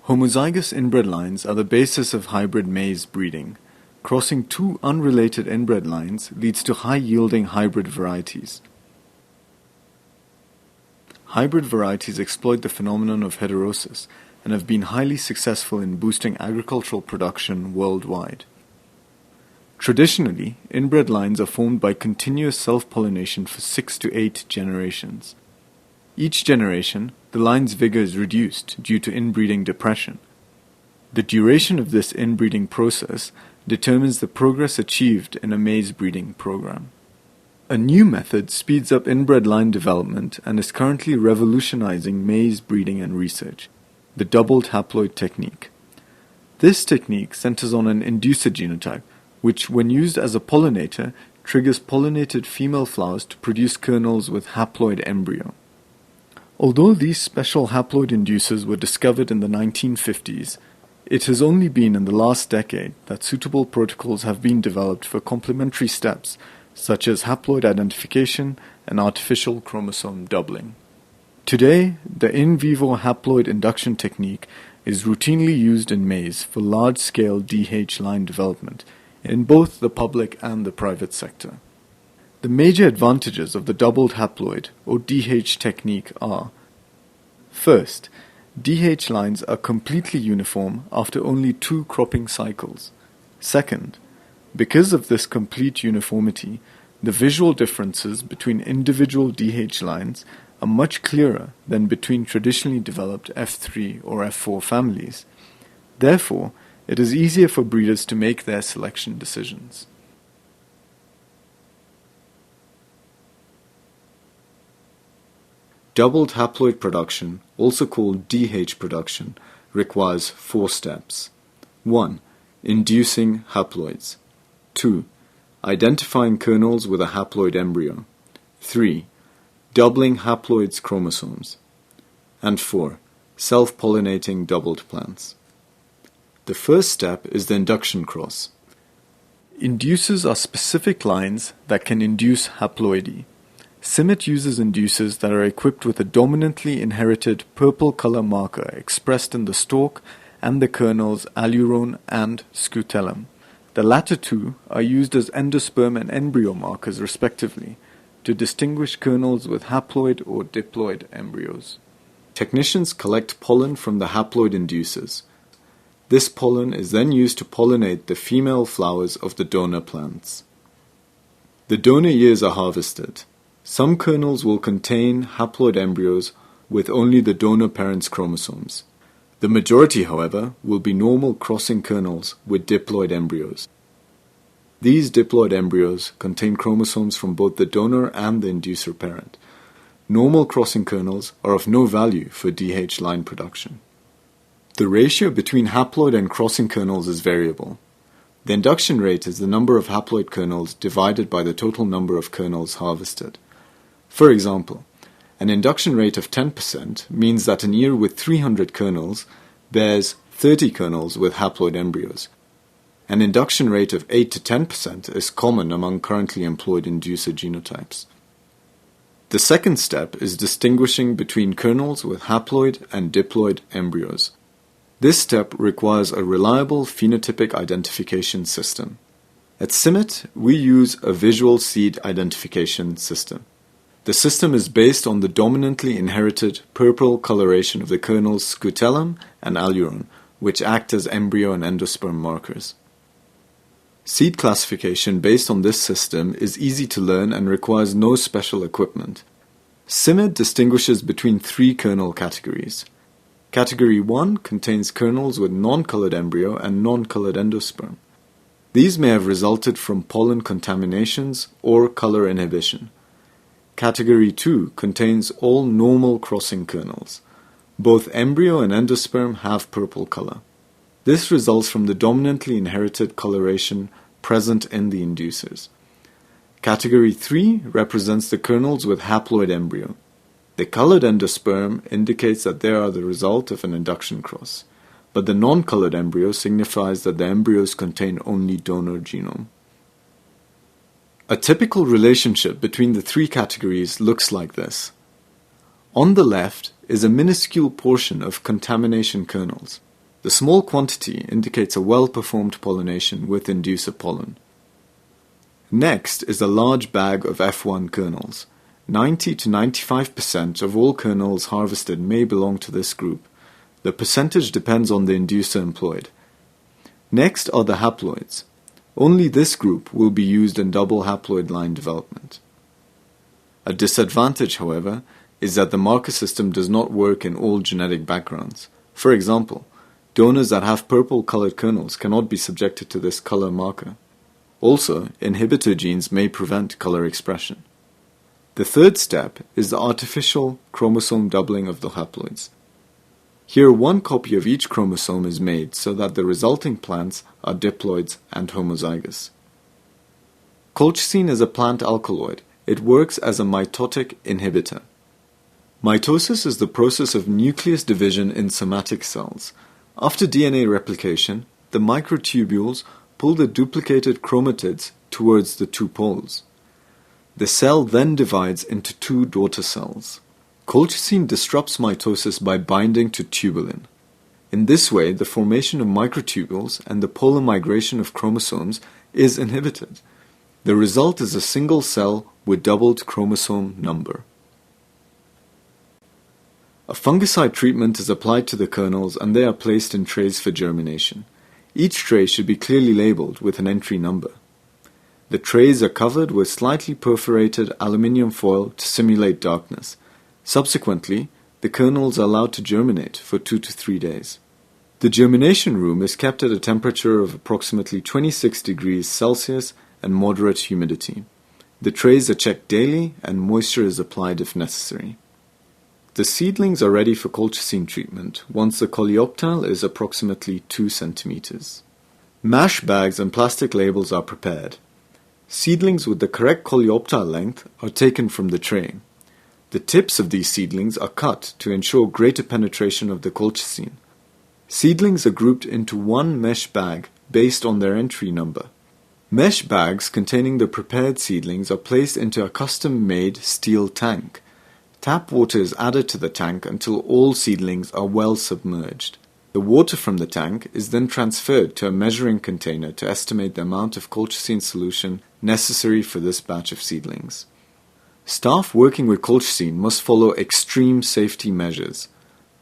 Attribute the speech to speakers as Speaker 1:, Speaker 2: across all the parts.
Speaker 1: Homozygous inbred lines are the basis of hybrid maize breeding. Crossing two unrelated inbred lines leads to high-yielding hybrid varieties. Hybrid varieties exploit the phenomenon of heterosis and have been highly successful in boosting agricultural production worldwide. Traditionally, inbred lines are formed by continuous self-pollination for 6 to 8 generations. Each generation, the line's vigor is reduced due to inbreeding depression. The duration of this inbreeding process determines the progress achieved in a maize breeding program. A new method speeds up inbred line development and is currently revolutionizing maize breeding and research, the doubled haploid technique. This technique centers on an inducer genotype, which, when used as a pollinator, triggers pollinated female flowers to produce kernels with haploid embryo. Although these special haploid inducers were discovered in the 1950s, it has only been in the last decade that suitable protocols have been developed for complementary steps such as haploid identification and artificial chromosome doubling. Today, the in vivo haploid induction technique is routinely used in maize for large-scale DH line development in both the public and the private sector. The major advantages of the doubled haploid or DH technique are: first, DH lines are completely uniform after only 2 cropping cycles. Second, because of this complete uniformity, the visual differences between individual DH lines are much clearer than between traditionally developed F3 or F4 families. Therefore, it is easier for breeders to make their selection decisions. Doubled haploid production, also called DH production, requires 4 steps. 1. Inducing haploids. 2. Identifying kernels with a haploid embryo. 3. Doubling haploids chromosomes. And 4. Self-pollinating doubled plants. The first step is the induction cross. Inducers are specific lines that can induce haploidy. CIMMYT uses inducers that are equipped with a dominantly inherited purple color marker expressed in the stalk and the kernels allurone and scutellum. The latter two are used as endosperm and embryo markers respectively to distinguish kernels with haploid or diploid embryos. Technicians collect pollen from the haploid inducers. This pollen is then used to pollinate the female flowers of the donor plants. The donor ears are harvested. Some kernels will contain haploid embryos with only the donor parent's chromosomes. The majority, however, will be normal crossing kernels with diploid embryos. These diploid embryos contain chromosomes from both the donor and the inducer parent. Normal crossing kernels are of no value for DH line production. The ratio between haploid and crossing kernels is variable. The induction rate is the number of haploid kernels divided by the total number of kernels harvested. For example, an induction rate of 10% means that an ear with 300 kernels bears 30 kernels with haploid embryos. An induction rate of 8 to 10% is common among currently employed inducer genotypes. The second step is distinguishing between kernels with haploid and diploid embryos. This step requires a reliable phenotypic identification system. At CIMMYT, we use a visual seed identification system. The system is based on the dominantly inherited purple coloration of the kernels scutellum and allurone, which act as embryo and endosperm markers. Seed classification based on this system is easy to learn and requires no special equipment. CIMMYT distinguishes between 3 kernel categories. Category 1 contains kernels with non-colored embryo and non-colored endosperm. These may have resulted from pollen contaminations or color inhibition. Category 2 contains all normal crossing kernels. Both embryo and endosperm have purple color. This results from the dominantly inherited coloration present in the inducers. Category 3 represents the kernels with haploid embryo. The colored endosperm indicates that they are the result of an induction cross, but the non-colored embryo signifies that the embryos contain only donor genome. A typical relationship between the 3 categories looks like this. On the left is a minuscule portion of contamination kernels. The small quantity indicates a well-performed pollination with inducer pollen. Next is a large bag of F1 kernels. 90 to 95% of all kernels harvested may belong to this group. The percentage depends on the inducer employed. Next are the haploids. Only this group will be used in double haploid line development. A disadvantage, however, is that the marker system does not work in all genetic backgrounds. For example, donors that have purple-colored kernels cannot be subjected to this color marker. Also, inhibitor genes may prevent color expression. The third step is the artificial chromosome doubling of the haploids. Here, one copy of each chromosome is made so that the resulting plants are diploids and homozygous. Colchicine is a plant alkaloid. It works as a mitotic inhibitor. Mitosis is the process of nucleus division in somatic cells. After DNA replication, the microtubules pull the duplicated chromatids towards the two poles. The cell then divides into two daughter cells. Colchicine disrupts mitosis by binding to tubulin. In this way, the formation of microtubules and the polar migration of chromosomes is inhibited. The result is a single cell with doubled chromosome number. A fungicide treatment is applied to the kernels and they are placed in trays for germination. Each tray should be clearly labeled with an entry number. The trays are covered with slightly perforated aluminium foil to simulate darkness. Subsequently, the kernels are allowed to germinate for 2 to 3 days. The germination room is kept at a temperature of approximately 26 degrees Celsius and moderate humidity. The trays are checked daily and moisture is applied if necessary. The seedlings are ready for colchicine treatment once the coleoptile is approximately 2 centimeters. Mash bags and plastic labels are prepared. Seedlings with the correct coleoptile length are taken from the tray. The tips of these seedlings are cut to ensure greater penetration of the colchicine. Seedlings are grouped into one mesh bag based on their entry number. Mesh bags containing the prepared seedlings are placed into a custom-made steel tank. Tap water is added to the tank until all seedlings are well submerged. The water from the tank is then transferred to a measuring container to estimate the amount of colchicine solution necessary for this batch of seedlings. Staff working with colchicine must follow extreme safety measures.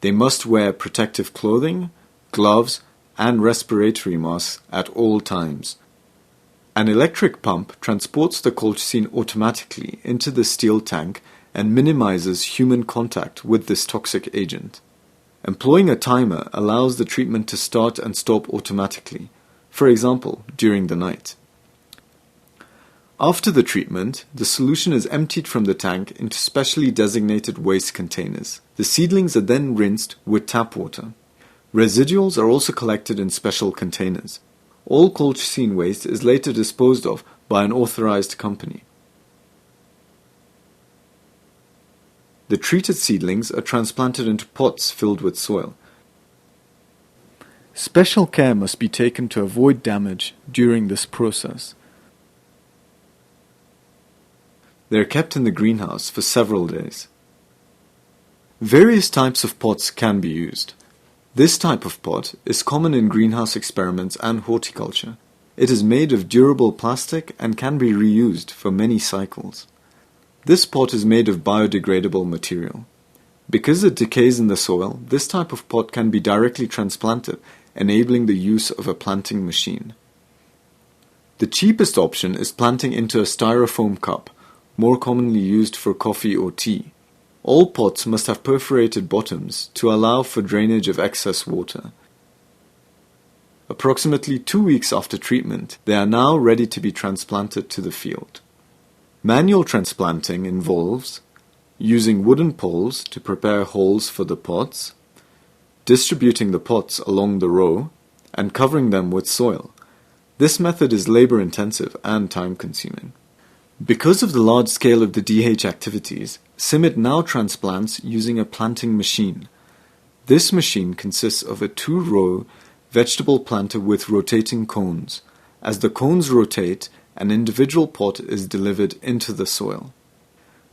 Speaker 1: They must wear protective clothing, gloves, and respiratory masks at all times. An electric pump transports the colchicine automatically into the steel tank and minimizes human contact with this toxic agent. Employing a timer allows the treatment to start and stop automatically, for example, during the night. After the treatment, the solution is emptied from the tank into specially designated waste containers. The seedlings are then rinsed with tap water. Residuals are also collected in special containers. All colchicine waste is later disposed of by an authorized company. The treated seedlings are transplanted into pots filled with soil. Special care must be taken to avoid damage during this process. They are kept in the greenhouse for several days. Various types of pots can be used. This type of pot is common in greenhouse experiments and horticulture. It is made of durable plastic and can be reused for many cycles. This pot is made of biodegradable material. Because it decays in the soil, this type of pot can be directly transplanted, enabling the use of a planting machine. The cheapest option is planting into a styrofoam cup, more commonly used for coffee or tea. All pots must have perforated bottoms to allow for drainage of excess water. Approximately 2 weeks after treatment, they are now ready to be transplanted to the field. Manual transplanting involves using wooden poles to prepare holes for the pots, distributing the pots along the row, and covering them with soil. This method is labor-intensive and time-consuming. Because of the large scale of the DH activities, CIMMYT now transplants using a planting machine. This machine consists of a 2-row vegetable planter with rotating cones. As the cones rotate, an individual pot is delivered into the soil.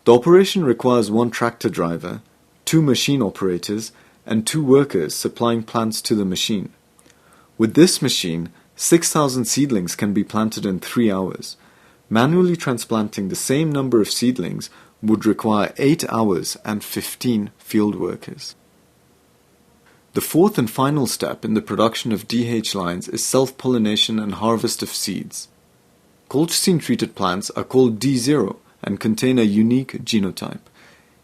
Speaker 1: The operation requires 1 tractor driver, 2 machine operators, and 2 workers supplying plants to the machine. With this machine, 6,000 seedlings can be planted in 3 hours. Manually transplanting the same number of seedlings would require 8 hours and 15 field workers. The fourth and final step in the production of DH lines is self-pollination and harvest of seeds. Colchicine-treated plants are called D0 and contain a unique genotype.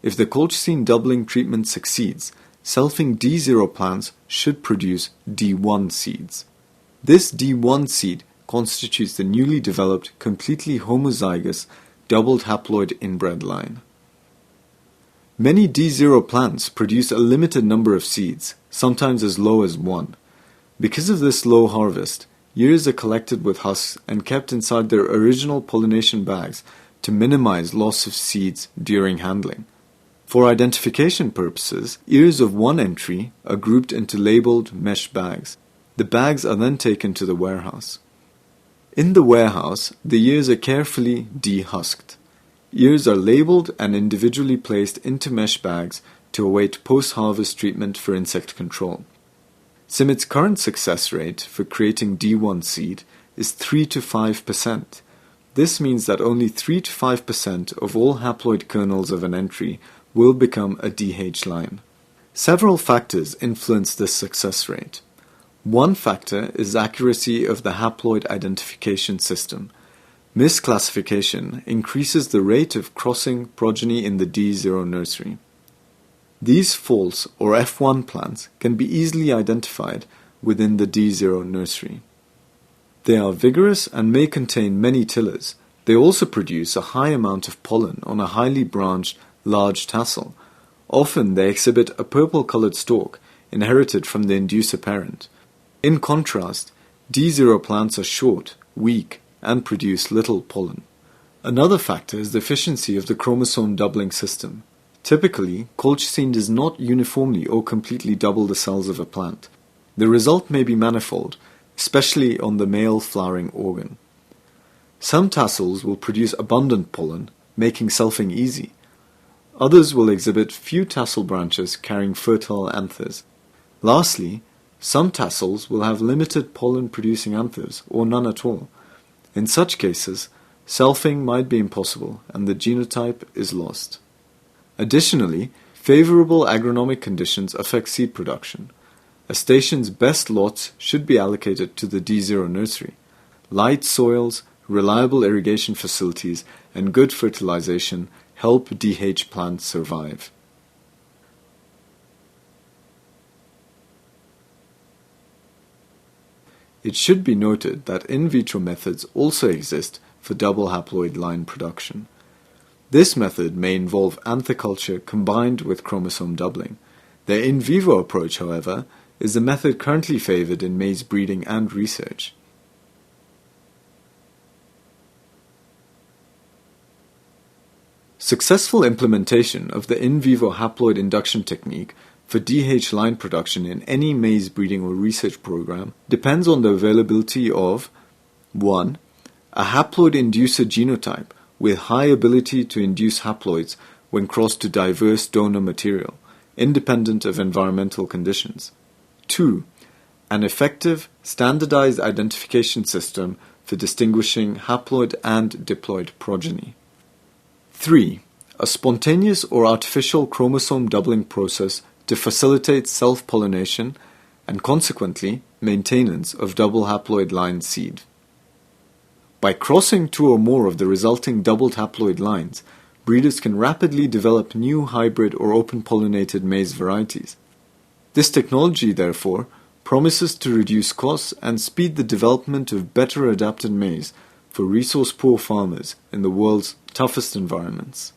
Speaker 1: If the colchicine doubling treatment succeeds, selfing D0 plants should produce D1 seeds. This D1 seed constitutes the newly developed, completely homozygous, doubled haploid inbred line. Many D0 plants produce a limited number of seeds, sometimes as low as 1. Because of this low harvest, ears are collected with husks and kept inside their original pollination bags to minimize loss of seeds during handling. For identification purposes, ears of one entry are grouped into labeled mesh bags. The bags are then taken to the warehouse. In the warehouse, the ears are carefully dehusked. Ears are labeled and individually placed into mesh bags to await post-harvest treatment for insect control. CIMMYT's current success rate for creating D1 seed is 3 to 5%. This means that only 3 to 5% of all haploid kernels of an entry will become a DH line. Several factors influence this success rate. One factor is accuracy of the haploid identification system. Misclassification increases the rate of crossing progeny in the D0 nursery. These false or F1 plants can be easily identified within the D0 nursery. They are vigorous and may contain many tillers. They also produce a high amount of pollen on a highly branched, large tassel. Often they exhibit a purple-colored stalk inherited from the inducer parent. In contrast, D0 plants are short, weak, and produce little pollen. Another factor is the efficiency of the chromosome doubling system. Typically, colchicine does not uniformly or completely double the cells of a plant. The result may be manifold, especially on the male flowering organ. Some tassels will produce abundant pollen, making selfing easy. Others will exhibit few tassel branches carrying fertile anthers. Lastly, some tassels will have limited pollen-producing anthers or none at all. In such cases, selfing might be impossible and the genotype is lost. Additionally, favorable agronomic conditions affect seed production. A station's best lots should be allocated to the D0 nursery. Light soils, reliable irrigation facilities, and good fertilization help DH plants survive. It should be noted that in vitro methods also exist for double haploid line production. This method may involve anther-culture combined with chromosome doubling. The in vivo approach, however, is the method currently favored in maize breeding and research. Successful implementation of the in vivo haploid induction technique for DH line production in any maize breeding or research program depends on the availability of 1. A haploid inducer genotype with high ability to induce haploids when crossed to diverse donor material, independent of environmental conditions. 2. An effective, standardized identification system for distinguishing haploid and diploid progeny. 3. A spontaneous or artificial chromosome doubling process to facilitate self-pollination and consequently maintenance of double haploid line seed. By crossing two or more of the resulting doubled haploid lines, breeders can rapidly develop new hybrid or open-pollinated maize varieties. This technology, therefore, promises to reduce costs and speed the development of better adapted maize for resource-poor farmers in the world's toughest environments.